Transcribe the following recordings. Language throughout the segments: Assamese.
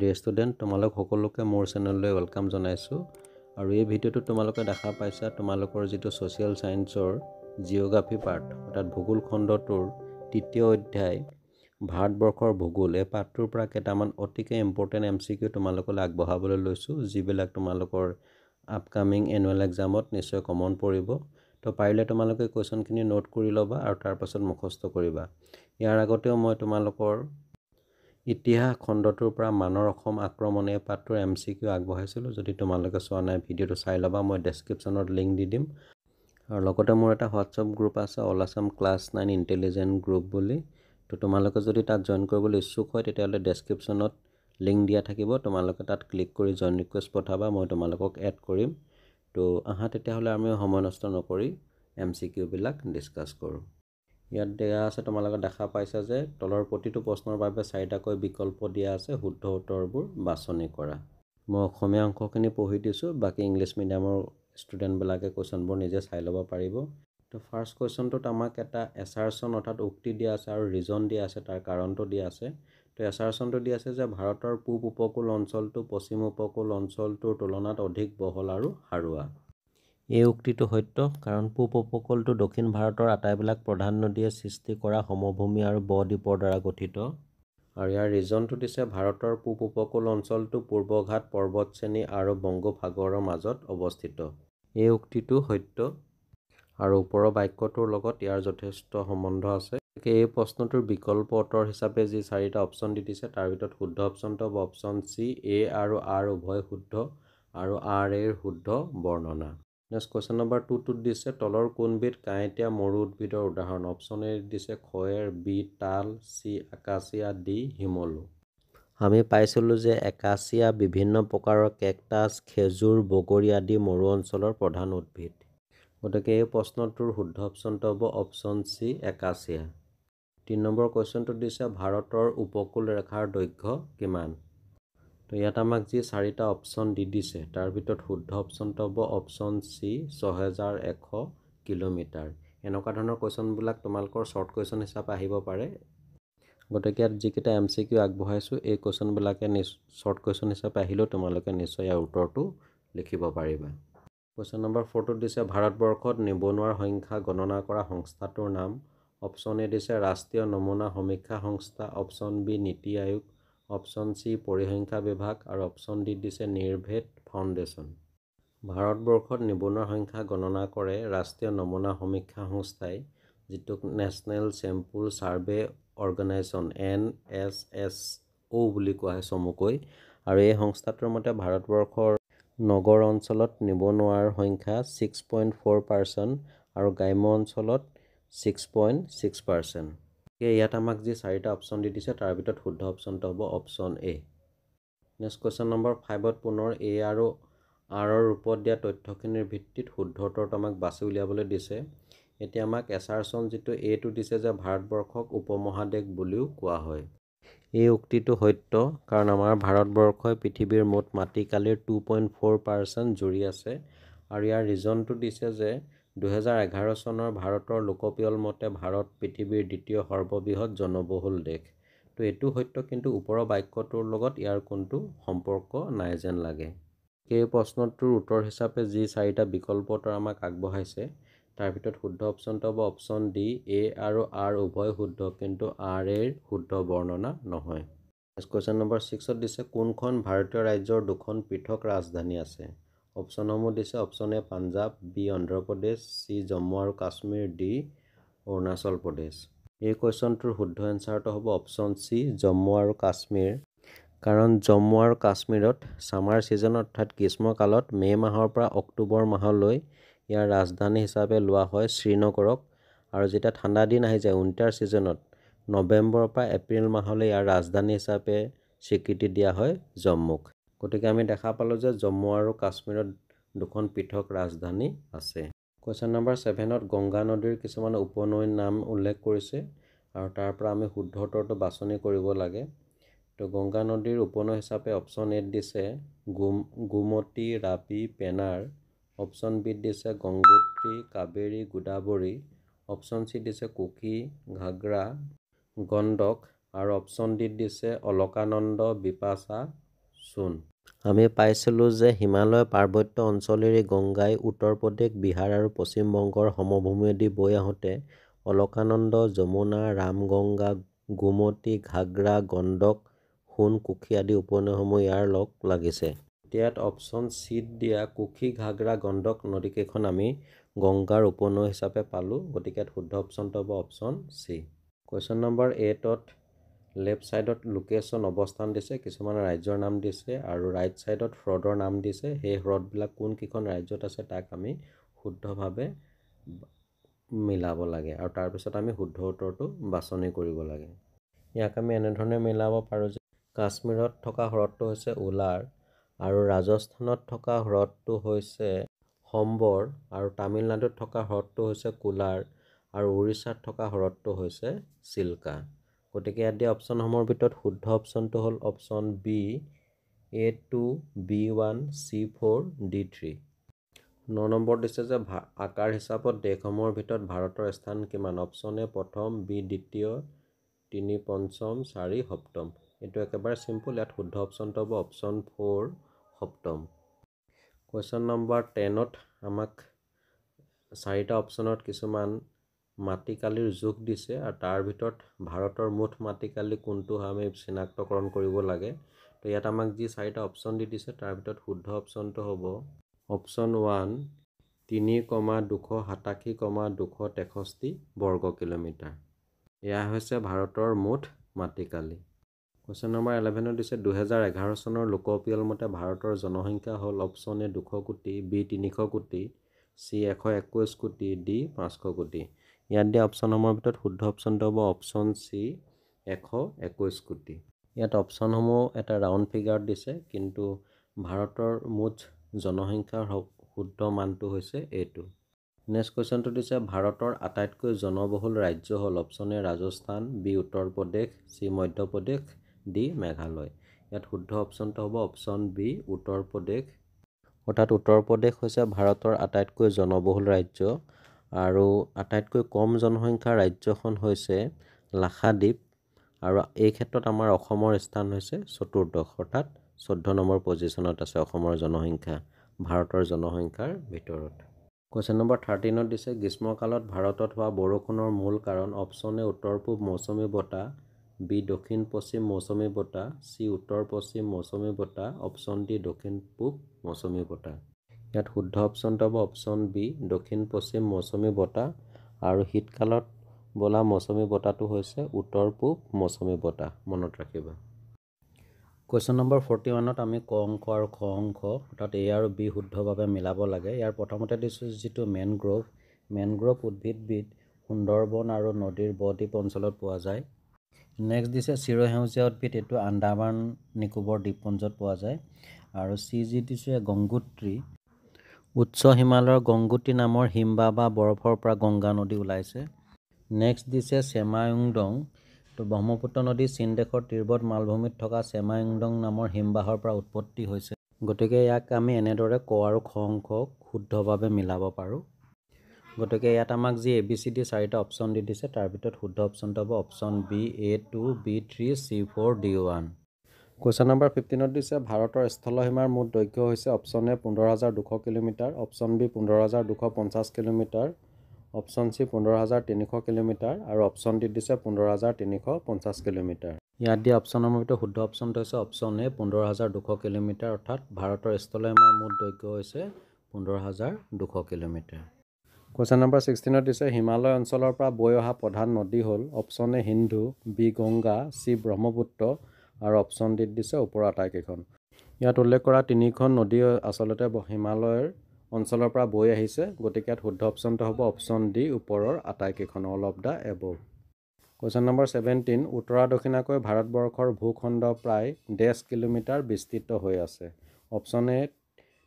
ডিয়াৰ ষ্টুডেণ্ট, তোমালোক সকলোকে মোৰ চেনেললৈ ৱেলকাম জনাইছোঁ। আৰু এই ভিডিঅ'টো তোমালোকে দেখা পাইছা তোমালোকৰ যিটো ছ'চিয়েল ছায়েন্সৰ জিঅ'গ্ৰাফী পাৰ্ট, অৰ্থাৎ ভূগোল খণ্ডটোৰ তৃতীয় অধ্যায় ভাৰতবৰ্ষৰ ভূগোল, এই পাঠটোৰ পৰা কেইটামান অতিকে ইম্পৰ্টেণ্ট MCQ তোমালোকলৈ আগবঢ়াবলৈ লৈছোঁ, যিবিলাক তোমালোকৰ আপকামিং এনুৱেল এক্সামত নিশ্চয় কমন পৰিব। তো পাৰিলে তোমালোকে কুৱেশ্যনখিনি নোট কৰি ল'বা আৰু তাৰপাছত মুখস্থ কৰিবা। ইয়াৰ আগতেও মই তোমালোকৰ ইতিহাস খণ্ডটোৰ পৰা মানৰ অসম আক্ৰমণ এই পাঠটোৰ MCQ আগবঢ়াইছিলোঁ। যদি তোমালোকে চোৱা নাই ভিডিঅ'টো চাই ল'বা, মই ডেছক্ৰিপশ্যনত লিংক দি দিম। আৰু লগতে মোৰ এটা হোৱাটছআপ গ্ৰুপ আছে, all Assam class 9 intelligent group বুলি। তো তোমালোকে যদি তাত জইন কৰিবলৈ ইচ্ছুক হয় তেতিয়াহ'লে ডেছক্ৰিপশ্যনত লিংক দিয়া থাকিব, তোমালোকে তাত ক্লিক কৰি জইন ৰিকুৱেষ্ট পঠাবা, মই তোমালোকক এড কৰিম। তো আহা তেতিয়াহ'লে আমি সময় নষ্ট নকৰি MCQ বিলাক ডিছকাছ কৰোঁ। ইয়াত দিয়া আছে, তোমালোকে দেখা পাইছা যে তলৰ প্ৰতিটো প্ৰশ্নৰ বাবে 4টাকৈ বিকল্প দিয়া আছে, শুদ্ধ উত্তৰবোৰ বাছনি কৰা। মই অসমীয়া অংশখিনি পঢ়ি দিছোঁ, বাকী ইংলিছ মিডিয়ামৰ ষ্টুডেণ্টবিলাকে কুৱেশ্যনবোৰ নিজে চাই ল'ব পাৰিব। তো ফাৰ্ষ্ট কুৱেশ্যনটোত আমাক এটা এছাৰচন অৰ্থাৎ উক্তি দিয়া আছে আৰু ৰিজন দিয়া আছে, তাৰ কাৰণটো দিয়া আছে। তো এছাৰচনটো দিয়া আছে যে ভাৰতৰ পূব উপকূল অঞ্চলটো পশ্চিম উপকূল অঞ্চলটোৰ তুলনাত অধিক বহল আৰু সাৰুৱা। এই উক্তিটো সত্য, কাৰণ পূব উপকূলটো দক্ষিণ ভাৰতৰ আটাইবিলাক প্ৰধান নদীয়ে সৃষ্টি কৰা সমভূমি আৰু ব-দ্বীপৰ দ্বাৰা গঠিত। আৰু ইয়াৰ ৰিজনটো দিছে ভাৰতৰ পূব উপকূল অঞ্চলটো পূৰ্বঘাট পৰ্বতশ্ৰেণী আৰু বংগোপসাগৰৰ মাজত অৱস্থিত। এই উক্তিটো সত্য আৰু ওপৰৰ বাক্যটোৰ লগত ইয়াৰ যথেষ্ট সম্বন্ধ আছে। এই প্ৰশ্নটোৰ বিকল্প উত্তৰ হিচাপে যি 4টা অপশ্যন দি দিছে তাৰ ভিতৰত শুদ্ধ অপশ্যনটো হ'ব অপশ্যন চি, এ আৰু আৰ উভয় শুদ্ধ আৰু আৰ এৰ শুদ্ধ বৰ্ণনা। নেক্সট কুৱেশ্যন নম্বৰ 2টোত দিছে তলৰ কোনবিধ কাঁইটীয়া মৰু উদ্ভিদৰ উদাহৰণ? অপশ্যন এ দিছে খয়েৰ, বি তাল, চি আকাচিয়া, ডি শিমলু। আমি পাইছিলোঁ যে একাচিয়া বিভিন্ন প্ৰকাৰৰ কেকটাছ, খেজুৰ, বগৰী আদি মৰু অঞ্চলৰ প্ৰধান উদ্ভিদ। গতিকে এই প্ৰশ্নটোৰ শুদ্ধ অপশ্যনটো হ'ব অপশ্যন চি একাচিয়া। 3 নম্বৰ কুৱেশ্যনটোত দিছে ভাৰতৰ উপকূল ৰেখাৰ দৈৰ্ঘ্য কিমান? তো ইয়াত আমাক যি 4টা অপশ্যন দি দিছে তাৰ ভিতৰত শুদ্ধ অপশ্যনটো হ'ব অপশ্যন চি 6100 কিলোমিটাৰ। এনেকুৱা ধৰণৰ কুৱেশ্যনবিলাক তোমালোকৰ শ্বৰ্ট কুৱেশ্যন হিচাপে আহিব পাৰে। গতিকে ইয়াত যিকেইটা MCQ আগবঢ়াইছোঁ এই কুৱেশ্যনবিলাকে শ্বৰ্ট কুৱেশ্যন হিচাপে আহিলেও তোমালোকে নিশ্চয় ইয়াৰ উত্তৰটো লিখিব পাৰিবা। কুৱেশ্যন নম্বৰ 4টোত দিছে ভাৰতবৰ্ষত নিবনুৱাৰ সংখ্যা গণনা কৰা সংস্থাটোৰ নাম। অপশ্যন এ দিছে ৰাষ্ট্ৰীয় নমুনা সমীক্ষা সংস্থা, অপশ্যন বি নীতি আয়োগ, অপশ্যন চি পৰিসংখ্যা বিভাগ আৰু অপশ্যন ডি দিছে নিৰ্ভেদ ফাউণ্ডেশ্যন। ভাৰতবৰ্ষত নিবনুৱাৰ সংখ্যা গণনা কৰে ৰাষ্ট্ৰীয় নমুনা সমীক্ষা সংস্থাই, যিটোক national sample survey organisation NSSO বুলি কোৱা হয় চমুকৈ। আৰু এই সংস্থাটোৰ মতে ভাৰতবৰ্ষৰ নগৰ অঞ্চলত নিবনুৱাৰ সংখ্যা 6.4% আৰু গ্ৰাম্য অঞ্চলত 6.6%। ইয়াত আমাক যি 4টা অপশ্যন দি দিছে তাৰ ভিতৰত শুদ্ধ অপশ্যনটো হ'ব option A. Next question number 5ত পুনৰ এ আৰু আৰৰ ৰূপত দিয়া তথ্যখিনিৰ ভিত্তিত শুদ্ধ উত্তৰটো আমাক বাছি উলিয়াবলৈ দিছে। এতিয়া আমাক এছাৰচন যিটো এটো দিছে যে ভাৰতবৰ্ষক উপমহাদেশ বুলিও কোৱা হয়। এই উক্তিটো সত্য, কাৰণ আমাৰ ভাৰতবৰ্ষই পৃথিৱীৰ মুঠ মাটিকালিৰ 2.4% জুৰি আছে। আৰু ইয়াৰ ৰিজনটো দিছে যে 2011 চনৰ ভাৰতৰ লোকপিয়ল মতে ভাৰত পৃথিৱীৰ দ্বিতীয় সৰ্ববৃহৎ জনবহুল দেশ। তো এইটো সত্য, কিন্তু ওপৰৰ বাক্যটোৰ লগত ইয়াৰ কোনো সম্পৰ্ক নাই যেন লাগে। এই প্ৰশ্নটোৰ উত্তৰ হিচাপে যি 4টা বিকল্প উত্তৰ আমাক আগবঢ়াইছে তাৰ ভিতৰত শুদ্ধ অপশ্যনটো হ'ব অপশ্যন ডি, এ আৰু আৰ উভয় শুদ্ধ, কিন্তু আৰ এৰ শুদ্ধ বৰ্ণনা নহয়। কুৱেশ্যন নম্বৰ 6ত দিছে কোনখন ভাৰতীয় ৰাজ্যৰ 2খন পৃথক ৰাজধানী আছে? অপশ্যনসমূহ দিছে অপশ্যন এ পাঞ্জাৱ, বি অন্ধ্ৰপ্ৰদেশ, চি জম্মু আৰু কাশ্মীৰ, ডি অৰুণাচল প্ৰদেশ। এই কুৱেশ্যনটোৰ শুদ্ধ এনচাৰটো হ'ব অপশ্যন চি জম্মু আৰু কাশ্মীৰ, কাৰণ জম্মু আৰু কাশ্মীৰত ছামাৰ ছিজন অৰ্থাৎ গ্ৰীষ্মকালত মে' মাহৰ পৰা অক্টোবৰ মাহলৈ ইয়াৰ ৰাজধানী হিচাপে লোৱা হয় শ্ৰীনগৰক, আৰু যেতিয়া ঠাণ্ডা দিন আহি যায় উইণ্টাৰ ছিজনত নৱেম্বৰৰ পৰা এপ্ৰিল মাহলৈ ইয়াৰ ৰাজধানী হিচাপে স্বীকৃতি দিয়া হয় জম্মুক। গতিকে আমি দেখা পালোঁ যে জম্মু আৰু কাশ্মীৰত 2খন পৃথক ৰাজধানী আছে। কুৱেশ্যন নম্বৰ 7ত গংগা নদীৰ কিছুমান উপনৈৰ নাম উল্লেখ কৰিছে আৰু তাৰ পৰা আমি শুদ্ধ উত্তৰটো বাছনি কৰিব লাগে। তো গংগা নদীৰ উপনৈ হিচাপে অপশ্যন এত দিছে গোমতী, ৰাবি, পেনাৰ, অপশ্যন বিত দিছে গংগোত্ৰী, কাবেৰী, গোদাবৰী, অপশ্যন চি দিছে কোশী, ঘাগ্ৰা, গণ্ডক আৰু অপশ্যন ডিত দিছে অলকানন্দ, বিপাশা, চোন। আমি পাইছিলোঁ যে হিমালয় পাৰ্বত্য অঞ্চলেৰে গংগাই উত্তৰ প্ৰদেশ, বিহাৰ আৰু পশ্চিম বংগৰ সমভূমিয়েদি বৈ আহোঁতে অলকানন্দা, যমুনা, ৰামগংগা, গোমতী, ঘাগ্ৰা, গণ্ডক, সোণ, কুশী আদি উপনৈসমূহ ইয়াৰ লগ লাগিছে। ইয়াত অপশ্যন চিত দিয়া কুশী, ঘাগ্ৰা, গণ্ডক নদীকেইখন আমি গংগাৰ উপনৈ হিচাপে পালোঁ। গতিকে ইয়াত শুদ্ধ অপশ্যনটো হ'ব অপশ্যন চি। কুৱেশ্যন নম্বৰ 8ত লেফ্ট ছাইডত লোকেশ্যন অৱস্থান দিছে, কিছুমান ৰাজ্যৰ নাম দিছে আৰু ৰাইট ছাইডত হ্ৰদৰ নাম দিছে। সেই হ্ৰদবিলাক কোনকেইখন ৰাজ্যত আছে তাক আমি শুদ্ধভাৱে মিলাব লাগে আৰু তাৰপিছত আমি শুদ্ধ উত্তৰটো বাছনি কৰিব লাগে। ইয়াক আমি এনেধৰণে মিলাব পাৰোঁ যে কাশ্মীৰত থকা হ্ৰদটো হৈছে উলাৰ আৰু ৰাজস্থানত থকা হ্ৰদটো হৈছে সম্বৰ আৰু তামিলনাডুত থকা হ্ৰদটো হৈছে কোলাৰ আৰু উৰিষ্যাত থকা হ্ৰদটো হৈছে চিল্কা। গতিকে ইয়াত দিয়া অপশ্যনসমূহৰ ভিতৰত শুদ্ধ অপশ্যনটো হ'ল option B, A2, B1, C4, D3। 9 number দিছে যে আকাৰ হিচাপত দেশসমূহৰ ভিতৰত ভাৰতৰ স্থান কিমান? অপশ্যন এ প্ৰথম, বি দ্বিতীয়, 3 পঞ্চম, 4 সপ্তম। এইটো একেবাৰে চিম্পল। ইয়াত শুদ্ধ অপশ্যনটো হ'ব অপশ্যন 4 সপ্তম। কুৱেশ্যন নম্বৰ 10ত আমাক 4টা অপশ্যনত কিছুমান মাটিকালিৰ জোখ দিছে আৰু তাৰ ভিতৰত ভাৰতৰ মুঠ মাটিকালি কোনটো হয় আমি চিনাক্তকৰণ কৰিব লাগে। তো ইয়াত আমাক যি 4টা অপশ্যন দি দিছে তাৰ ভিতৰত শুদ্ধ অপশ্যনটো হ'ব অপশ্যন 1, 3,287,263 বৰ্গ কিলোমিটাৰ। এয়া হৈছে ভাৰতৰ মুঠ মাটিকালি। কুৱেশ্যন নম্বৰ 11ত দিছে 2011 চনৰ লোকপিয়ল মতে ভাৰতৰ জনসংখ্যা হ'ল অপশ্যন এ 200 কোটি, বি 300 কোটি, চি 121 কোটি, ডি 500 কোটি। ইয়াত দিয়া অপশ্যনসমূহৰ ভিতৰত শুদ্ধ অপশ্যনটো হ'ব অপশ্যন চি 121 কোটি। ইয়াত অপশ্যনসমূহ এটা ৰাউণ্ড ফিগাৰত দিছে, কিন্তু ভাৰতৰ মুঠ জনসংখ্যাৰ শুদ্ধ মানটো হৈছে এইটো। নেক্সট কুৱেশ্যনটো দিছে ভাৰতৰ আটাইতকৈ জনবহুল ৰাজ্য হ'ল অপশ্যন এ Rajasthan, B Uttar Pradesh, C Madhya Pradesh, D Meghalaya. ইয়াত শুদ্ধ অপশ্যনটো হ'ব অপশ্যন বি উত্তৰ প্ৰদেশ। অৰ্থাৎ উত্তৰ প্ৰদেশ হৈছে ভাৰতৰ আটাইতকৈ জনবহুল ৰাজ্য আৰু আটাইতকৈ কম জনসংখ্যাৰ ৰাজ্যখন হৈছে লাক্ষাদ্বীপ আৰু এই ক্ষেত্ৰত আমাৰ অসমৰ স্থান হৈছে চতুৰ্দশ, অৰ্থাৎ 14 নম্বৰ পজিশ্যনত আছে অসমৰ জনসংখ্যা ভাৰতৰ জনসংখ্যাৰ ভিতৰত। কুৱেশ্যন নম্বৰ 13ত দিছে গ্ৰীষ্মকালত ভাৰতত হোৱা বৰষুণৰ মূল কাৰণ অপশ্যন এ উত্তৰ পূব মৌচুমী বতাহ, বি দক্ষিণ পশ্চিম মৌচুমী বতাহ, চি উত্তৰ পশ্চিম মৌচুমী বতাহ, অপশ্যন ডি দক্ষিণ পূব মৌচুমী বতাহ। ইয়াত শুদ্ধ অপশ্যনটো হ'ব অপশ্যন বি দক্ষিণ পশ্চিম মৌচুমী বতাহ আৰু শীতকালত বোলা মৌচুমী বতাহটো হৈছে উত্তৰ পূব মৌচুমী বতাহ, মনত ৰাখিবা। কুৱেশ্যন নম্বৰ 41ত আমি ক অংক আৰু খ অংক অৰ্থাৎ এ আৰু বি শুদ্ধভাৱে মিলাব লাগে। ইয়াৰ প্ৰথমতে দিছোঁ যিটো মেনগ্ৰোভ উদ্ভিদবিধ সুন্দৰবন আৰু নদীৰ ব-দ্বীপ অঞ্চলত পোৱা যায়। নেক্সট দিছে চিৰসেউজীয়া উদ্ভিদ, এইটো আন্দামান নিকোবৰ দ্বীপপুঞ্জত পোৱা যায়। আৰু চি যি দিছে গংগোত্ৰী, উচ্চ হিমালয়ৰ গংগোত্ৰী নামৰ হিমবাহ বা বৰফৰ পৰা গংগা নদী ওলাইছে। নেক্সট দিছে চেমায়ুংডং, তো ব্ৰহ্মপুত্ৰ নদী চীন দেশৰ তিব্বত মালভূমিত থকা চেমায়ুংডং নামৰ হিমবাহৰ পৰা উৎপত্তি হৈছে। গতিকে ইয়াক আমি এনেদৰে ক আৰু খ অংকক শুদ্ধভাৱে মিলাব পাৰোঁ। গতিকে ইয়াত আমাক যি ABCD 4টা অপশ্যন দি দিছে তাৰ ভিতৰত শুদ্ধ অপশ্যনটো হ'ব option B A2, B3, C4, D1। Question number 15ত দিছে ভাৰতৰ স্থলসীমাৰ মুঠ দৈৰ্ঘ্য হৈছে option A 15,200 kilometre, option B 15,250 kilometre, option C 15,300 kilometre আৰু অপশ্যন ডি দিছে 15,350 কিলোমিটাৰ। ইয়াত দিয়া অপশ্যনসমূহৰ ভিতৰত শুদ্ধ অপশ্যনটো হৈছে অপশ্যন এ 15,200 কিলোমিটাৰ, অৰ্থাৎ ভাৰতৰ স্থলসীমাৰ মুঠ দৈৰ্ঘ্য হৈছে 15,200 কিলোমিটাৰ। কুৱেশ্যন নম্বৰ 16ত দিছে হিমালয় অঞ্চলৰ পৰা বৈ অহা প্ৰধান নদী হ'ল option A Sindhu, B Ganga, C Brahmaputra আৰু অপশ্যন ডি দিছে ওপৰৰ আটাইকেইখন। ইয়াত উল্লেখ কৰা 3খন নদী আচলতে হিমালয়ৰ অঞ্চলৰ পৰা বৈ আহিছে। গতিকে ইয়াত শুদ্ধ অপশ্যনটো হ'ব অপশ্যন ডি ওপৰৰ আটাইকেইখন, all of the above. Question number 17 উত্তৰা দক্ষিণাকৈ ভাৰতবৰ্ষৰ ভূখণ্ড প্ৰায় 1.5 কিলোমিটাৰ বিস্তৃত হৈ আছে। Option A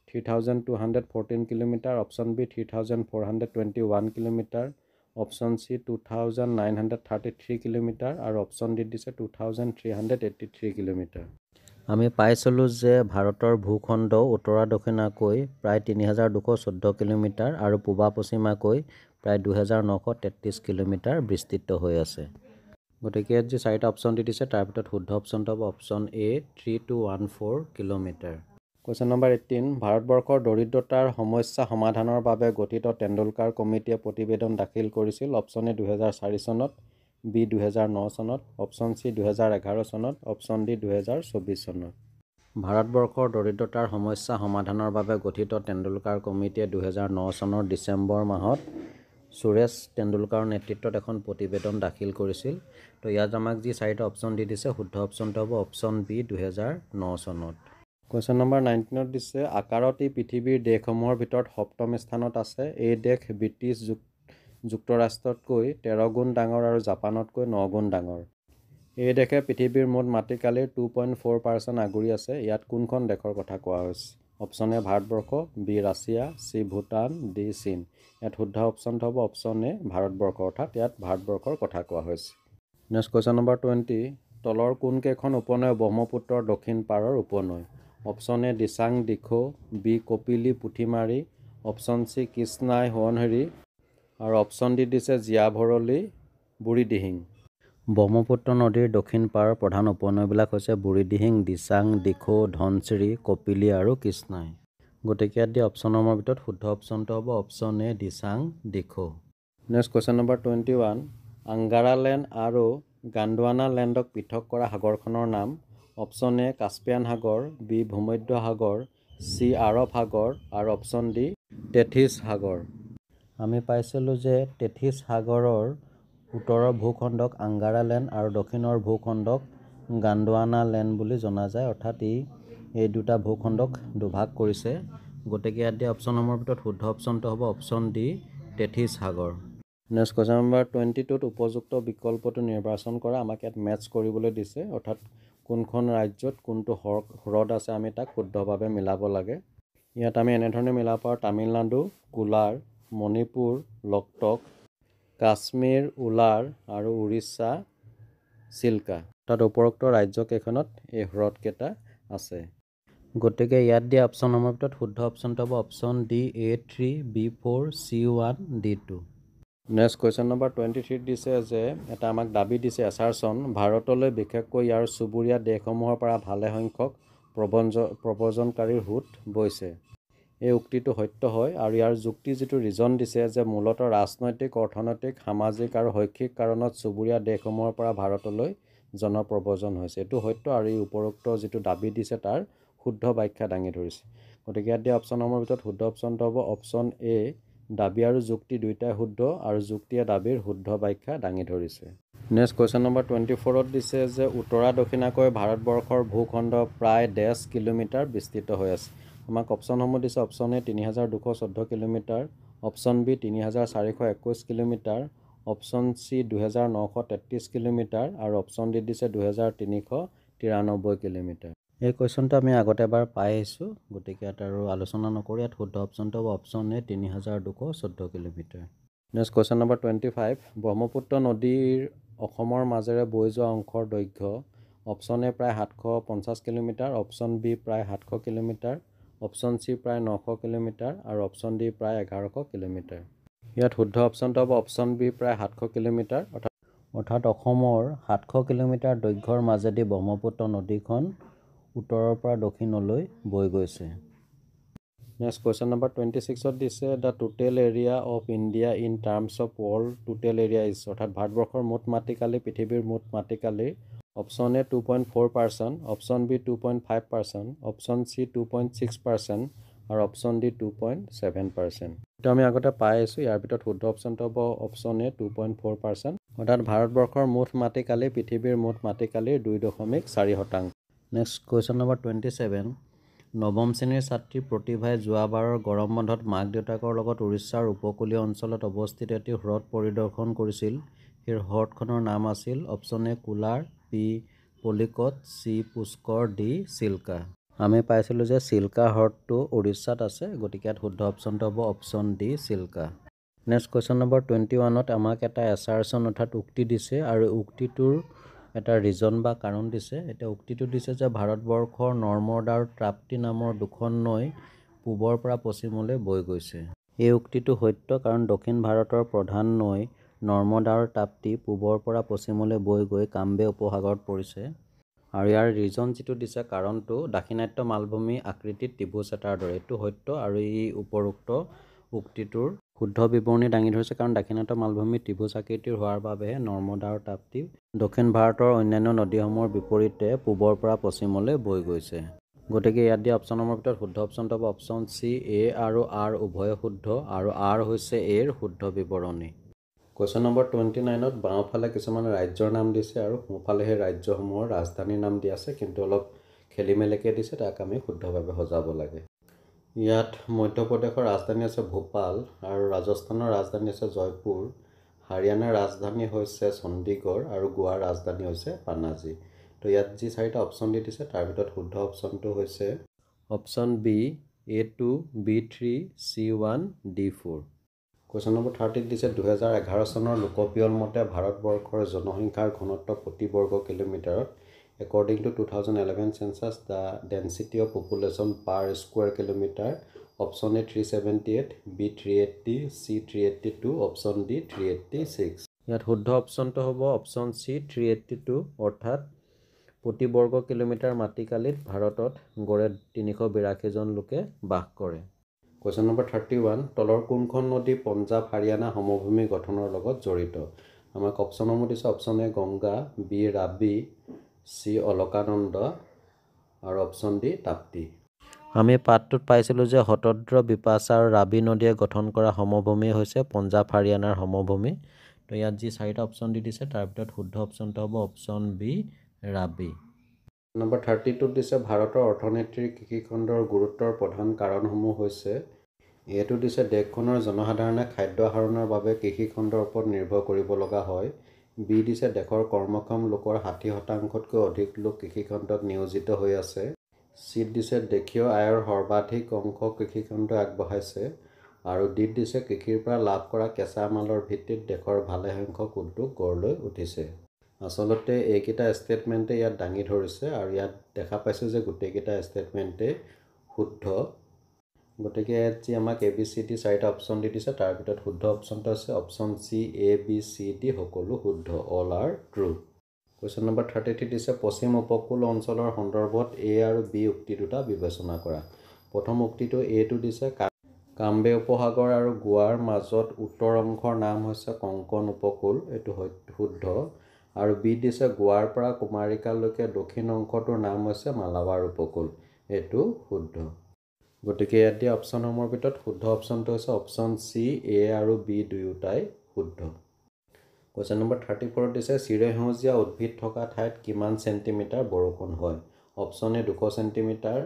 3,214 kilometre, option B 3,421 kilometre, option C 2,933 kilometre আৰু অপশ্যন ডি দিছে 2,383 কিলোমিটাৰ। আমি পাইছিলোঁ যে ভাৰতৰ ভূখণ্ড উত্তৰা দক্ষিণাকৈ প্ৰায় 3,214 কিলোমিটাৰ আৰু পূবা পশ্চিমাকৈ প্ৰায় 2,933 কিলোমিটাৰ বিস্তৃত হৈ আছে। গতিকে ইয়াত যি 4টা অপশ্যন দি দিছে তাৰ ভিতৰত শুদ্ধ অপশ্যনটো হ'ব option A 3214 kilometre. Question number 18, ভাৰতবৰ্ষৰ দৰিদ্ৰতাৰ সমস্যা সমাধানৰ বাবে গঠিত টেণ্ডুলকাৰ কমিটিয়ে প্ৰতিবেদন দাখিল কৰিছিল। অপশ্যন এ 2004 চনত, বি 2009 চনত, অপশ্যন চি 2011 চনত, অপশ্যন ডি 2024 চনত। ভাৰতবৰ্ষৰ দৰিদ্ৰতাৰ সমস্যা সমাধানৰ বাবে গঠিত টেণ্ডুলকাৰ কমিটিয়ে 2009 চনৰ ডিচেম্বৰ মাহত সুৰেশ টেণ্ডুলকাৰৰ নেতৃত্বত এখন প্ৰতিবেদন দাখিল কৰিছিল। তো ইয়াত আমাক যি 4টা অপশ্যন দি দিছে শুদ্ধ অপশ্যনটো হ'ব অপশ্যন বি 2009 চনত। কুৱেশ্যন নম্বৰ 19ত দিছে আকাৰত ই পৃথিৱীৰ দেশসমূহৰ ভিতৰত 7ম স্থানত আছে। এই দেশ ব্ৰিটিছ যুক্তৰাষ্ট্ৰতকৈ 13 গুণ ডাঙৰ আৰু জাপানতকৈ 9 গুণ ডাঙৰ। এই দেশে পৃথিৱীৰ মুঠ মাটিকালিৰ 2.4% আগুৰি আছে। ইয়াত কোনখন দেশৰ কথা কোৱা হৈছে? Option A Bharatvarsha, B Russia, C Bhutan, D চীন। ইয়াত শুদ্ধ অপশ্যনটো হ'ব অপশ্যন এ ভাৰতবৰ্ষ, অৰ্থাৎ ইয়াত ভাৰতবৰ্ষৰ কথা কোৱা হৈছে। নেক্সট কুৱেশ্যন নম্বৰ 20, তলৰ কোনকেইখন উপনৈ ব্ৰহ্মপুত্ৰৰ দক্ষিণ পাৰৰ উপনৈ? Option A Disang Dikhow, B Kopili Puthimari, option C Krishnai Subansiri আৰু অপশ্যন ডি দিছে জীয়া ভৰলী বুঢ়ীদিহিং। ব্ৰহ্মপুত্ৰ নদীৰ দক্ষিণ পাৰৰ প্ৰধান উপনৈবিলাক হৈছে বুঢ়ীদিহিং, দিচাং, দিখৌ, ধনশিৰি, কপিলী আৰু কৃষ্ণাই। গতিকে ইয়াত দিয়া অপশ্যনসমূহৰ ভিতৰত শুদ্ধ অপশ্যনটো হ'ব option A Disang Dikhow. Next question number 21, Angara land আৰু গাণ্ডৱানা লেণ্ডক পৃথক কৰা সাগৰখনৰ নাম? অপশ্যন এ কাস্পিয়ান সাগৰ, বি ভূমধ্য সাগৰ, চি আৰৱ সাগৰ আৰু অপশ্যন ডি টেথিছ সাগৰ। আমি পাইছিলোঁ যে টেথিছ সাগৰৰ উত্তৰৰ ভূখণ্ডক আংগাৰা লেণ্ড আৰু দক্ষিণৰ ভূখণ্ডক গাণ্ডৱানা লেণ্ড বুলি জনা যায়, অৰ্থাৎ এই দুটা ভূখণ্ডক দুভাগ কৰিছে। গতিকে ইয়াত দিয়া অপশ্যনসমূহৰ ভিতৰত শুদ্ধ অপশ্যনটো হ'ব অপশ্যন ডি টেথিছ সাগৰ। নেক্সট কুৱেশ্যন নম্বৰ 22ত উপযুক্ত বিকল্পটো নিৰ্বাচন কৰা। আমাক ইয়াত মেটচ কৰিবলৈ দিছে, অৰ্থাৎ কোনখন ৰাজ্যত কোনটো হ্ৰদ আছে আমি তাক শুদ্ধভাৱে মিলাব লাগে। ইয়াত আমি এনেধৰণে মিলাব পাৰোঁ তামিলনাডু কোলাৰ, মণিপুৰ লকটক, কাশ্মীৰ উলাৰ আৰু উৰিষ্যা চিল্কা। তাত উপৰোক্ত ৰাজ্যকেইখনত এই হ্ৰদকেইটা আছে। গতিকে ইয়াত দিয়া অপশ্যনসমূহৰ ভিতৰত শুদ্ধ অপশ্যনটো হ'ব option D A3, B4, C1, D2। Next question number 23 দিছে যে এটা আমাক দাবী দিছে এছাৰচন, ভাৰতলৈ বিশেষকৈ ইয়াৰ চুবুৰীয়া দেশসমূহৰ পৰা ভালেসংখ্যক প্ৰব্ৰজনকাৰীৰ সোঁত বৈছে। এই উক্তিটো সত্য হয় আৰু ইয়াৰ যুক্তি যিটো ৰিজন দিছে যে মূলতঃ ৰাজনৈতিক, অৰ্থনৈতিক, সামাজিক আৰু শৈক্ষিক কাৰণত চুবুৰীয়া দেশসমূহৰ পৰা ভাৰতলৈ জনপ্ৰব্ৰজন হৈছে। এইটো সত্য আৰু এই উপৰোক্ত যিটো দাবী দিছে তাৰ শুদ্ধ ব্যাখ্যা দাঙি ধৰিছে। গতিকে ইয়াত দিয়া অপশ্যনসমূহৰ ভিতৰত শুদ্ধ অপশ্যনটো হ'ব অপশ্যন এ, দাবী আৰু যুক্তি দুয়োটাই শুদ্ধ আৰু যুক্তিয়ে দাবীৰ শুদ্ধ ব্যাখ্যা দাঙি ধৰিছে। নেক্সট কুৱেশ্যন নম্বৰ 24ত দিছে যে উত্তৰা দক্ষিণাকৈ ভাৰতবৰ্ষৰ ভূখণ্ড প্ৰায় 1.5 কিলোমিটাৰ বিস্তৃত হৈ আছে। আমাক অপশ্যনসমূহ দিছে option A 3214 kilometre, option B 3421 kilometre, option C 2933 kilometre আৰু অপশ্যন ডি দিছে 2393 কিলোমিটাৰ। এই কুৱেশ্যনটো আমি আগতে এবাৰ পাই আহিছোঁ, গতিকে ইয়াত আৰু আলোচনা নকৰি ইয়াত শুদ্ধ অপশ্যনটো হ'ব option A 3214 kilometre. Next question number 25, Brahmaputra নদীৰ অসমৰ মাজেৰে বৈ যোৱা অংশৰ দৈৰ্ঘ্য? অপশ্যন এ প্ৰায় 750 কিলোমিটাৰ, অপশ্যন বি প্ৰায় 700 কিলোমিটাৰ, অপশ্যন চি প্ৰায় 900 কিলোমিটাৰ আৰু অপশ্যন ডি প্ৰায় 1100 কিলোমিটাৰ। ইয়াত শুদ্ধ অপশ্যনটো হ'ব অপশ্যন বি প্ৰায় 700 কিলোমিটাৰ, অৰ্থাৎ অসমৰ 700 কিলোমিটাৰ দৈৰ্ঘ্যৰ মাজেদি ব্ৰহ্মপুত্ৰ নদীখন উত্তৰৰ পৰা দক্ষিণলৈ বৈ গৈছে। নেক্সট কুৱেশ্যন নম্বৰ 26ত দিছে the total area of India in terms of world total area is, অৰ্থাৎ ভাৰতবৰ্ষৰ মুঠ মাটিকালি পৃথিৱীৰ মুঠ মাটিকালিৰ? Option A 2.4%, option B 2.5%, option C 2.6% আৰু অপশ্যন ডি 2.7%। এইটো আমি আগতে পাই আছোঁ। ইয়াৰ ভিতৰত শুদ্ধ অপশ্যনটো হ'ব অপশ্যন এ 2.4%, অৰ্থাৎ ভাৰতবৰ্ষৰ মুঠ মাটিকালি পৃথিৱীৰ মুঠ মাটিকালিৰ 2.4%। নেক্সট কুৱেশ্যন নম্বৰ 27, নৱম শ্ৰেণীৰ ছাত্ৰী প্ৰতিভাই যোৱাবাৰৰ গৰম বন্ধত মাক দেউতাকৰ লগত উৰিষ্যাৰ উপকূলীয় অঞ্চলত অৱস্থিত এটি হ্ৰদ পৰিদৰ্শন কৰিছিল। সেই হ্ৰদখনৰ নাম আছিল option A Kolar, B Pulicat, C Pushkar, D Chilika. আমি পাইছিলোঁ যে চিল্কা হ্ৰদটো উৰিষ্যাত আছে, গতিকে ইয়াত শুদ্ধ অপশ্যনটো হ'ব অপশ্যন ডি চিল্কা। নেক্সট কুৱেশ্যন নম্বৰ 21ত আমাক এটা এছাৰচন অৰ্থাৎ উক্তি দিছে আৰু উক্তিটোৰ এটা ৰিজন বা কাৰণ দিছে। এতিয়া উক্তিটো দিছে যে ভাৰতবৰ্ষৰ নৰ্মদা আৰু তাপ্তি নামৰ দুখন নৈ পূবৰ পৰা পশ্চিমলৈ বৈ গৈছে। এই উক্তিটো সত্য কাৰণ দক্ষিণ ভাৰতৰ প্ৰধান নৈ নৰ্মদা আৰু তাপ্তি পূবৰ পৰা পশ্চিমলৈ বৈ গৈ কামবে উপসাগৰত পৰিছে। আৰু ইয়াৰ ৰিজন যিটো দিছে কাৰণটো দাক্ষিণাত্য মালভূমি আকৃতিত ত্ৰিভুজ এটাৰ দৰে। এইটো সত্য আৰু ই উপৰোক্ত উক্তিটোৰ শুদ্ধ বিৱৰণী দাঙি ধৰিছে, কাৰণ দাক্ষিণাত্য মালভূমি ত্ৰিভুজ আকৃতিৰ হোৱাৰ বাবেহে নৰ্মদা আৰু তাপ্তি দক্ষিণ ভাৰতৰ অন্যান্য নদীসমূহৰ বিপৰীতে পূবৰ পৰা পশ্চিমলৈ বৈ গৈছে। গতিকে ইয়াত দিয়া অপশ্যনসমূহৰ ভিতৰত শুদ্ধ অপশ্যনটো হ'ব অপশ্যন চি, এ আৰু আৰ উভয়ে শুদ্ধ, আৰু আৰ হৈছে এৰ শুদ্ধ বিৱৰণী। কুৱেশ্যন নম্বৰ 29ত বাওঁফালে কিছুমান ৰাজ্যৰ নাম দিছে আৰু সোঁফালে সেই ৰাজ্যসমূহৰ ৰাজধানীৰ নাম দিয়া আছে, কিন্তু অলপ খেলি মেলিকৈ দিছে, তাক আমি শুদ্ধভাৱে সজাব লাগে। ইয়াত মধ্যপ্ৰদেশৰ ৰাজধানী আছে ভূপাল আৰু ৰাজস্থানৰ ৰাজধানী আছে জয়পুৰ, হাৰিয়ানাৰ ৰাজধানী হৈছে চণ্ডীগড় আৰু গোৱাৰ ৰাজধানী হৈছে পানাজী। তো ইয়াত যি 4টা অপশ্যন দি দিছে তাৰ ভিতৰত শুদ্ধ অপশ্যনটো হৈছে option B, A2, B3, C1, D4। Question number 30 দিছে 2011 চনৰ লোকপিয়ল মতে ভাৰতবৰ্ষৰ জনসংখ্যাৰ ঘনত্ব প্ৰতি বৰ্গ কিলোমিটাৰত according to 2011 census the density of population per square kilometer, option A 378, B 380, C 382, option D 386। ইয়াত শুদ্ধ অপশ্যনটো হ'ব অপশ্যন চি 382, অৰ্থাৎ প্ৰতি বৰ্গ কিলোমিটাৰ মাটিকালিত ভাৰতত গড়ে 382 জন লোকে বাস কৰে। কুৱেশ্যন নম্বৰ 31 তলৰ কোনখন নদী পঞ্জাৱ হাৰিয়ানা সমভূমি গঠনৰ লগত জড়িত? আমাক অপশ্যনসমূহ দিছে option A Ganga, B Ravi, C Alaknanda আৰু অপশ্যন ডি তাপ্তি। আমি পাঠটোত পাইছিলোঁ যে শতদ্ৰ, বিপাশা আৰু ৰাবি নদীয়ে গঠন কৰা সমভূমি হৈছে পঞ্জাৱ হাৰিয়ানাৰ সমভূমি। তো ইয়াত যি 4টা অপশ্যন দি দিছে তাৰ ভিতৰত শুদ্ধ অপশ্যনটো হ'ব অপশ্যন বি ৰাবি। নম্বৰ 32 দিছে ভাৰতৰ অৰ্থনীতিৰ কৃষিখণ্ডৰ গুৰুত্বৰ প্ৰধান কাৰণসমূহ হৈছে এইটো দিছে দেশখনৰ জনসাধাৰণে খাদ্য আহৰণৰ বাবে কৃষিখণ্ডৰ ওপৰত নিৰ্ভৰ কৰিব লগা হয়। বি দিছে দেশৰ কৰ্মক্ষম লোকৰ 60%তকৈ অধিক লোক কৃষিখণ্ডত নিয়োজিত হৈ আছে। চি দিছে দেশীয় আয়ৰ সৰ্বাধিক অংশ কৃষিখণ্ডই আগবঢ়াইছে। আৰু ডি দিছে কৃষিৰ পৰা লাভ কৰা কেঁচা মালৰ ভিত্তিত দেশৰ ভালেসংখ্যক উদ্যোগ গঢ় লৈ উঠিছে। আচলতে এইকেইটা ষ্টেটমেণ্টে ইয়াত দাঙি ধৰিছে আৰু ইয়াত দেখা পাইছোঁ যে গোটেইকেইটা ষ্টেটমেণ্টে শুদ্ধ। গতিকে ইয়াত যি আমাক ABCD 4টা অপশ্যন দি দিছে তাৰ ভিতৰত শুদ্ধ অপশ্যনটো আছে অপশ্যন চি, ABCD সকলো শুদ্ধ, all R true. Question number 33 দিছে পশ্চিম উপকূল অঞ্চলৰ সন্দৰ্ভত এ আৰু বি উক্তি দুটা বিবেচনা কৰা। প্ৰথম উক্তিটো এইটো দিছে কামবে উপসাগৰ আৰু গোৱাৰ মাজত উত্তৰ অংশৰ নাম হৈছে কংকণ উপকূল, এইটো শুদ্ধ। আৰু বি দিছে গোৱাৰ পৰা কুমাৰিকালৈকে দক্ষিণ অংশটোৰ নাম হৈছে মালাবাৰ উপকূল, এইটো শুদ্ধ। গতিকে ইয়াত দিয়া অপশ্যনসমূহৰ ভিতৰত শুদ্ধ অপশ্যনটো হৈছে অপশ্যন চি, এ আৰু বি দুয়োটাই শুদ্ধ। কুৱেশ্যন নম্বৰ 34 দিছে চিৰসেউজীয়া উদ্ভিদ থকা ঠাইত কিমান চেণ্টিমিটাৰ বৰষুণ হয়? অপশ্যন এ 200 চেণ্টিমিটাৰ,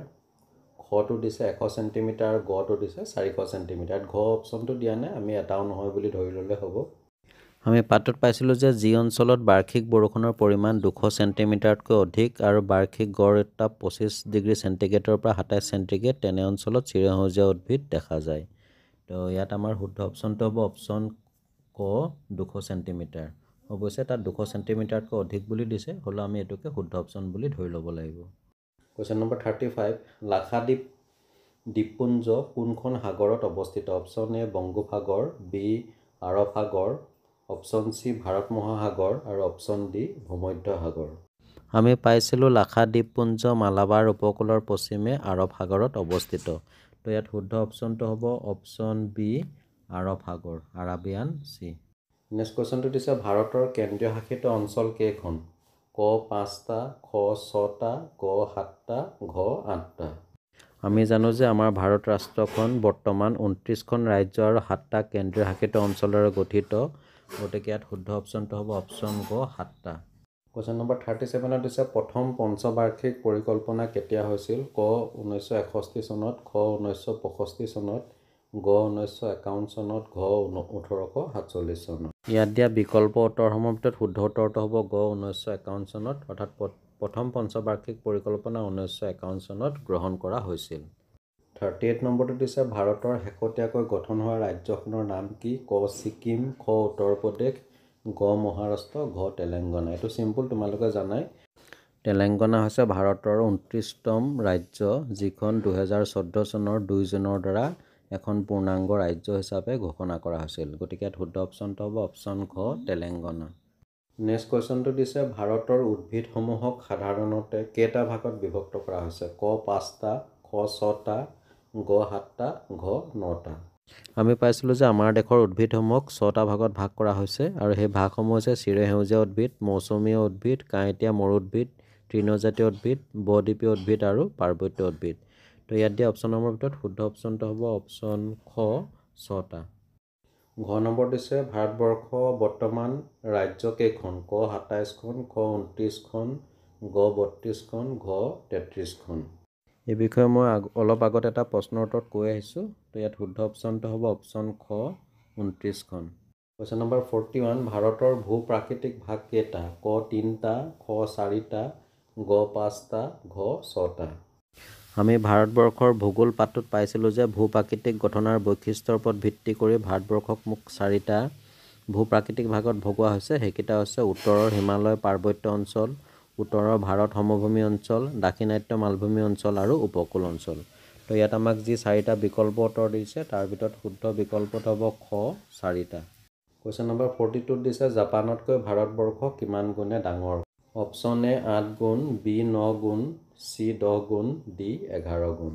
খটো দিছে 100 চেণ্টিমিটাৰ, গটো দিছে 400 চেণ্টিমিটাৰ। ঘ অপশ্যনটো দিয়া নাই, আমি এটাও নহয় বুলি ধৰি ল'লে হ'ব। আমি পাঠটোত পাইছিলোঁ যে যি অঞ্চলত বাৰ্ষিক বৰষুণৰ পৰিমাণ 200 চেণ্টিমিটাৰতকৈ অধিক আৰু বাৰ্ষিক গড় উত্তাপ 25 ডিগ্ৰী চেণ্টিগ্ৰেডৰ পৰা 27 চেণ্টিগ্ৰেড, তেনে অঞ্চলত চিৰসেউজীয়া উদ্ভিদ দেখা যায়। তো ইয়াত আমাৰ শুদ্ধ অপশ্যনটো হ'ব অপশ্যন ক 200 চেণ্টিমিটাৰ। অৱশ্যে তাত 200 চেণ্টিমিটাৰতকৈ অধিক বুলি দিছে, হ'লেও আমি এইটোকে শুদ্ধ অপশ্যন বুলি ধৰি ল'ব লাগিব। কুৱেশ্যন নম্বৰ 35 লাক্ষাদ্বীপ দ্বীপপুঞ্জ কোনখন সাগৰত অৱস্থিত? অপশ্যন এ বংগোপসাগৰ, বি আৰৱ সাগৰ, অপশ্যন চি ভাৰত মহাসাগৰ আৰু অপশ্যন ডি ভূমধ্য সাগৰ। আমি পাইছিলোঁ লাক্ষাদ্বীপপুঞ্জ মালাবাৰ উপকূলৰ পশ্চিমে আৰৱ সাগৰত অৱস্থিত। তো ইয়াত শুদ্ধ অপশ্যনটো হ'ব অপশ্যন বি আৰৱ সাগৰ, আৰাবিয়ান চি। নেক্সট কুৱেশ্যনটো দিছে ভাৰতৰ কেন্দ্ৰীয় শাসিত অঞ্চল কেইখন? ক 5টা, খ 6টা, গ 7টা, ঘ 8টা। আমি জানো যে আমাৰ ভাৰত ৰাষ্ট্ৰখন বৰ্তমান 29খন ৰাজ্য আৰু 7টা কেন্দ্ৰীয় শাসিত অঞ্চলেৰে গঠিত। গতিকে ইয়াত শুদ্ধ অপশ্যনটো হ'ব অপশ্যন গ 7টা। কুৱেশ্যন নম্বৰ 37 দিছে প্ৰথম পঞ্চবাৰ্ষিক পৰিকল্পনা কেতিয়া হৈছিল? ক 1961 চনত, খ 1965 চনত, গ 1951 চনত, ঘ 1847 চনত। ইয়াত দিয়া বিকল্প উত্তৰসমূহৰ ভিতৰত শুদ্ধ উত্তৰটো হ'ব গ 1951 চনত, অৰ্থাৎ প্ৰথম পঞ্চবাৰ্ষিক পৰিকল্পনা 1951 চনত গ্ৰহণ কৰা হৈছিল। 38 নম্বৰটো দিছে ভাৰতৰ শেহতীয়াকৈ গঠন হোৱা ৰাজ্যখনৰ নাম কি? ক ছিকিম, খ উত্তৰ প্ৰদেশ, গ মহাৰাষ্ট্ৰ, ঘ তেলেংগানা। এইটো চিম্পুল, তোমালোকে জানাই। তেলেংগানা হৈছে ভাৰতৰ 29তম ৰাজ্য, যিখন 2014 চনৰ 2 জুনৰ দ্বাৰা এখন পূৰ্ণাংগ ৰাজ্য হিচাপে ঘোষণা কৰা হৈছিল। গতিকে ইয়াত শুদ্ধ অপশ্যনটো হ'ব অপশ্যন ঘ তেলেংগানা। নেক্সট কুৱেশ্যনটো দিছে ভাৰতৰ উদ্ভিদসমূহক সাধাৰণতে কেইটা ভাগত বিভক্ত কৰা হৈছে? ক 5টা, খ 6টা, গ 7টা, ঘ 9টা। আমি পাইছিলোঁ যে আমাৰ দেশৰ উদ্ভিদসমূহক 6টা ভাগত ভাগ কৰা হৈছে আৰু সেই ভাগসমূহ হৈছে চিৰসেউজীয়া উদ্ভিদ, মৌচুমীয় উদ্ভিদ, কাঁইটীয়া মৰু উদ্ভিদ, তৃণজাতীয় উদ্ভিদ, বহুদ্বীপীয় উদ্ভিদ আৰু পাৰ্বত্য উদ্ভিদ। তো ইয়াত দিয়া অপশ্যনসমূহৰ ভিতৰত শুদ্ধ অপশ্যনটো হ'ব অপশ্যন খ 6টা। ঘ নম্বৰ দিছে ভাৰতবৰ্ষ বৰ্তমান ৰাজ্য কেইখন? ক 27খন, খ 29খন, গ 32খন, ঘ 33খন। এই বিষয়ে মই অলপ আগত এটা প্ৰশ্নৰ উত্তৰত কৈ আহিছোঁ। তো ইয়াত শুদ্ধ অপশ্যনটো হ'ব অপশ্যন খ 29খন। কুৱেশ্যন নম্বৰ 41 ভাৰতৰ ভূ প্ৰাকৃতিক ভাগ কেইটা? ক 3টা, খ 4টা, গ 5টা, ঘ 6টা। আমি ভাৰতবৰ্ষৰ ভূগোল পাঠটোত পাইছিলোঁ যে ভূ প্ৰাকৃতিক গঠন আৰু বৈশিষ্ট্যৰ ওপৰত ভিত্তি কৰি ভাৰতবৰ্ষক মুঠ 4টা ভূ প্ৰাকৃতিক ভাগত ভগোৱা হৈছে। সেইকেইটা হৈছে উত্তৰৰ হিমালয় পাৰ্বত্য অঞ্চল, উত্তৰৰ ভাৰত সমভূমি অঞ্চল, দাক্ষিণাত্য মালভূমি অঞ্চল আৰু উপকূল অঞ্চল। তো ইয়াত আমাক যি 4টা বিকল্প উত্তৰ দিছে তাৰ ভিতৰত শুদ্ধ বিকল্পটো হ'ব খ 4টা। কুৱেশ্যন নম্বৰ 42 দিছে জাপানতকৈ ভাৰতবৰ্ষ কিমান গুণে ডাঙৰ? অপশ্যন এ 8 গুণ, বি 9 গুণ, চি 10 গুণ, ডি 11 গুণ।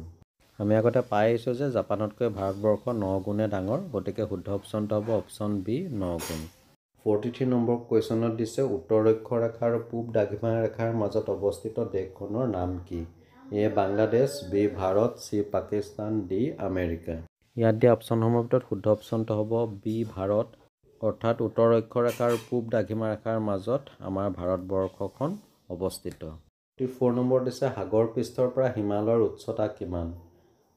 আমি আগতে পাই আহিছোঁ যে জাপানতকৈ ভাৰতবৰ্ষ 9 গুণে ডাঙৰ। গতিকে শুদ্ধ অপশ্যনটো হ'ব অপশ্যন বি 9 গুণ। 43 নম্বৰ কুৱেশ্যনত দিছে উত্তৰ অক্ষৰেখা আৰু পূব দ্ৰাঘিমা ৰেখাৰ মাজত অৱস্থিত দেশখনৰ নাম কি? A Bangladesh, B Bharat, C Pakistan, D America. ইয়াত দিয়া অপশ্যনসমূহৰ ভিতৰত শুদ্ধ অপশ্যনটো হ'ব বি ভাৰত, অৰ্থাৎ উত্তৰ অক্ষৰেখা আৰু পূব দ্ৰাঘিমা ৰেখাৰ মাজত আমাৰ ভাৰতবৰ্ষখন অৱস্থিত। 44 নম্বৰ দিছে সাগৰ পৃষ্ঠৰ পৰা হিমালয়ৰ উচ্চতা কিমান?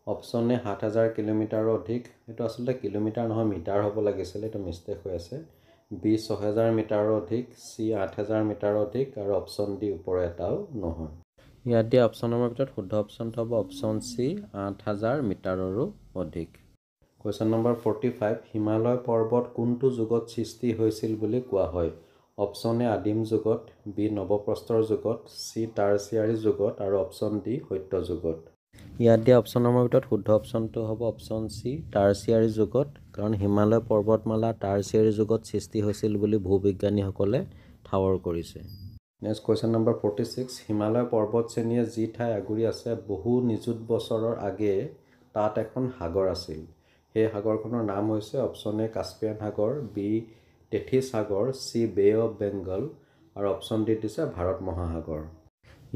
অপশ্যন এ 7000 কিলোমিটাৰৰ অধিক। এইটো আচলতে কিলোমিটাৰ নহয় মিটাৰ হ'ব লাগিছিল, এইটো মিষ্টেক হৈ আছে। বি 6000 মিটাৰৰ অধিক, চি 8000 মিটাৰৰ অধিক আৰু অপশ্যন ডি ওপৰৰ এটাও নহয়। ইয়াত দিয়া অপশ্যনসমূহৰ ভিতৰত শুদ্ধ অপশ্যনটো হ'ব অপশ্যন চি 8000 মিটাৰৰো অধিক। কুৱেশ্যন নম্বৰ 45 হিমালয় পৰ্বত কোনটো যুগত সৃষ্টি হৈছিল বুলি কোৱা হয়? অপশ্যন এ আদিম যুগত, বি নৱপ্ৰস্তৰ যুগত, চি টাৰ্চিয়াৰী যুগত আৰু অপশ্যন ডি সত্য যুগত। ইয়াত দিয়া অপশ্যনসমূহৰ ভিতৰত শুদ্ধ অপশ্যনটো হ'ব অপশ্যন চি টাৰ্চিয়াৰী যুগত, কাৰণ হিমালয় পৰ্বতমালা টাৰ্চিয়াৰী যুগত সৃষ্টি হৈছিল বুলি ভূবিজ্ঞানীসকলে ঠাৱৰ কৰিছে। নেক্সট কুৱেশ্যন নম্বৰ 46 হিমালয় পৰ্বত শ্ৰেণীয়ে যি ঠাই আগুৰি আছে বহু নিযুত বছৰৰ আগেয়ে তাত এখন সাগৰ আছিল। সেই সাগৰখনৰ নাম হৈছে অপশ্যন এ কাস্পিয়ান সাগৰ, বি টেথিছ সাগৰ, চি বে অফ বেংগল আৰু অপশ্যন ডি দিছে ভাৰত মহাসাগৰ।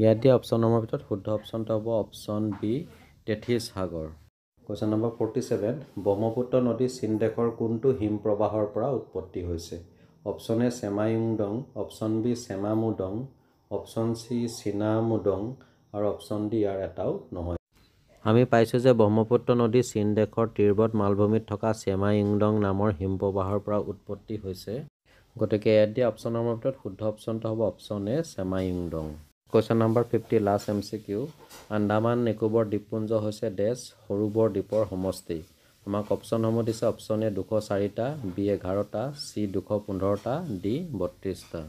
ইয়াত দিয়া অপশ্যনসমূহৰ ভিতৰত শুদ্ধ অপশ্যনটো হ'ব অপশ্যন বি টেথিছ সাগৰ। কুৱেশ্যন নম্বৰ 47 ব্ৰহ্মপুত্ৰ নদী চীন দেশৰ কোনটো হিম প্ৰবাহৰ পৰা উৎপত্তি হৈছে? Option A Chemayungdung, option B Chemamudung, option C Chinamudung আৰু অপশ্যন ডি ইয়াৰ এটাও নহয়। আমি পাইছোঁ যে ব্ৰহ্মপুত্ৰ নদী চীন দেশৰ তিব্বত মালভূমিত থকা চেমায়ুংডং নামৰ হিমপ্ৰবাহৰ পৰা উৎপত্তি হৈছে। গতিকে ইয়াত দিয়া অপশ্যনসমূহৰ ভিতৰত শুদ্ধ অপশ্যনটো হ'ব option A Chemayungdung. Question number 50 last MCQ Andaman Nicobar দ্বীপপুঞ্জ হৈছে ডেছ সৰু বৰ দ্বীপৰ সমষ্টি। আমাক অপশ্যনসমূহ দিছে অপশ্যন এ 204টা, বি 11টা, চি 215টা, ডি 32টা।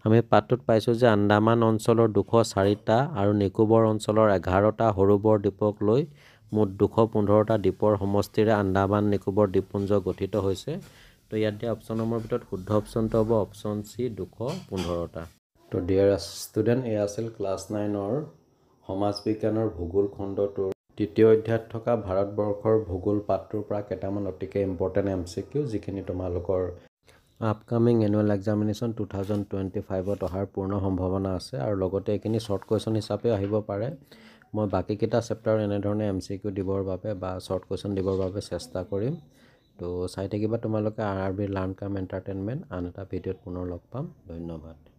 আমি পাঠটোত পাইছোঁ যে আন্দামান অঞ্চলৰ 204টা আৰু নিকোবৰ অঞ্চলৰ 11টা সৰু বৰ দ্বীপক লৈ মুঠ 215টা দ্বীপৰ সমষ্টিৰে আন্দামান নিকোবৰ দ্বীপপুঞ্জ গঠিত হৈছে। তো ইয়াত দিয়া অপশ্যনসমূহৰ ভিতৰত শুদ্ধ অপশ্যনটো হ'ব অপশ্যন চি 215টা। তো ডিয়াৰ ষ্টুডেণ্ট, এয়া আছিল ক্লাছ 9ৰ সমাজ বিজ্ঞানৰ ভূগোল খণ্ডটোৰ তৃতীয় অধ্যায়ত থকা ভাৰতবৰ্ষৰ ভূগোল পাঠটোৰ পৰা কেইটামান অতিকে ইম্পৰ্টেণ্ট MCQ যিখিনি তোমালোকৰ আপকামিং এনুৱেল এক্সামিনেশ্যন 2025ত অহাৰ পূৰ্ণ সম্ভাৱনা আছে আৰু লগতে এইখিনি শ্বৰ্ট কুৱেশ্যন হিচাপে আহিব পাৰে। মই বাকীকেইটা চেপ্টাৰ এনেধৰণে MCQ দিবৰ বাবে বা শ্বৰ্ট কুৱেশ্যন দিবৰ বাবে চেষ্টা কৰিম। তো চাই থাকিবা তোমালোকে RRB লাৰ্ণ কাম এণ্টাৰটেইনমেণ্ট। আন এটা ভিডিঅ'ত পুনৰ লগ পাম। ধন্যবাদ।